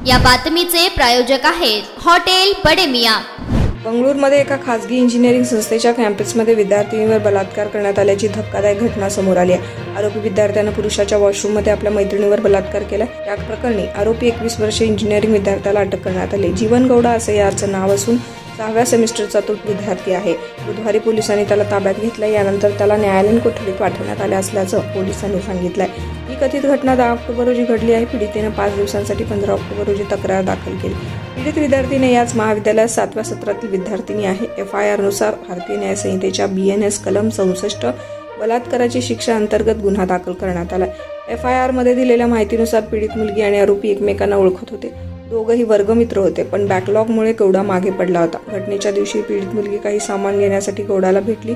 या बातमीचे प्रायोजक आहेत हॉटेल बडे मियां। बंगळुरूमध्ये एका खासगी इंजिनिअरिंग संस्थेच्या कॅम्पसमध्ये विद्यार्थिनीवर बलात्कार करण्यात आल्याची धक्कादायक घटना समोर आली आहे। आरोपी विद्यार्थ्याने पुरुषाच्या वॉशरूममध्ये आपल्या मैत्रिणीवर बलात्कार केला। या प्रकरणी आरोपी 21 वर्षीय इंजिनिअरिंग विद्यार्थ्याला अटक करण्यात आली। जीवन गौडा असे याचं नाव असून 6व्या सेमिस्टरचा तो विद्यार्थी आहे। बुधवारी पोलिसांनी त्याला ताब्यात घेतलं। यानंतर त्याला न्यायालयीन कोठडीत पाठवण्यात आले असल्याचं पोलिसांनी सांगितलंय। ही कथित घटना 10 ऑक्टोबर रोजी घडली आहे। पीडितेने 5 दिवसांसाठी 15 ऑक्टोबर रोजी तक्रार दाखल केली। पीडित विद्यार्थीने याच महाविद्यालयात 7व्या सत्रातील विद्यार्थिनी आहे। FIR नुसार भारतीय न्याय संहितेच्या BNS कलम 64 बलात्काराची शिक्षा अंतर्गत गुन्हा दाखल करण्यात आला। FIR मध्ये दिलेल्या माहितीनुसार पीडित मुलगी आणि आरोपी एकमेकांना ओळखत होते। दोघंही वर्गमित्र होते, पण बॅकलॉगमुळे गौडा मागे पडला होता। घटनेच्या दिवशी पीडित मुलगी काही सामान घेण्यासाठी गौडाला भेटली।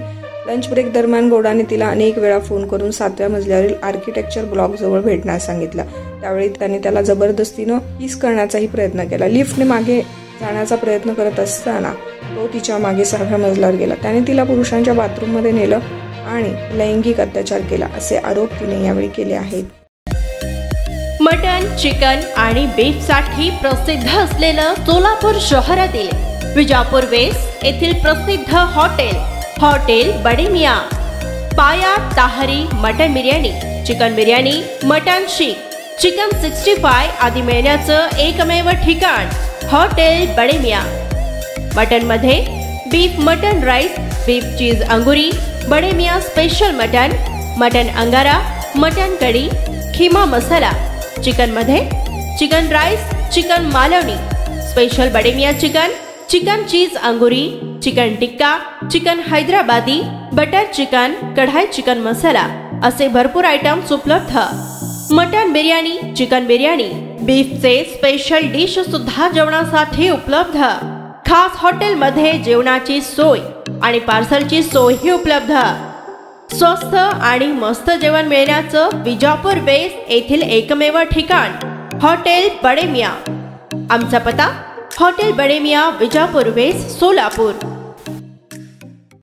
लंच ब्रेक दरम्यान गौडाने तिला अनेक वेळा फोन करून 7व्या मजल्यावरील आर्किटेक्चर ब्लॉक जवळ भेटण्यास सांगितलं। त्यावेळी त्याने त्याला जबरदस्तीनं किस करण्याचाही प्रयत्न केला। लिफ्टने मागे जाण्याचा प्रयत्न करत असताना तो तिच्या मागे 6व्या मजल्यावर गेला। त्याने तिला पुरुषांच्या बाथरूममध्ये नेलं आणि लैंगिक अत्याचार केला असे आरोप तिने यावेळी केले आहेत। मटन, चिकन आणि बीफ साठी प्रसिद्ध असलेलं सोलापूर शहरातील विजापूर वेस्ट येथील प्रसिद्ध hotel Bade Miyan. Paya tahri mutton biryani, chicken biryani, mutton seekh, chicken 65 आदी मिळण्याचं एकमेव ठिकाण हॉटेल बडे मियां। मटन मध्ये beef mutton rice, beef cheese angoori, Bade Miyan special mutton angara, mutton kadhi, keema masala. Chicken मध्ये chicken rice, chicken Malvani, special Bade Miyan chicken cheese angoori, chicken tikka, chicken Hyderabadi, butter chicken, kadai chicken masala असे भरपूर आयटम्स उपलब्ध। मटन बिर्याणी, चिकन बिर्याणी, बीफचे स्पेशल डिश सुद्धा जेवणासाठी उपलब्ध। खास हॉटेल मध्ये जेवणाची सोय आणि पार्सलची सोयही उपलब्ध। स्वस्त आणि मस्त जेवण मिळण्याचं विजापूर वेस्ट येथील एकमेव ठिकाण हॉटेल बडे मियां। आमचा पत्ता हॉटेल बडे मियां, विजापूर वेस्ट, सोलापूर।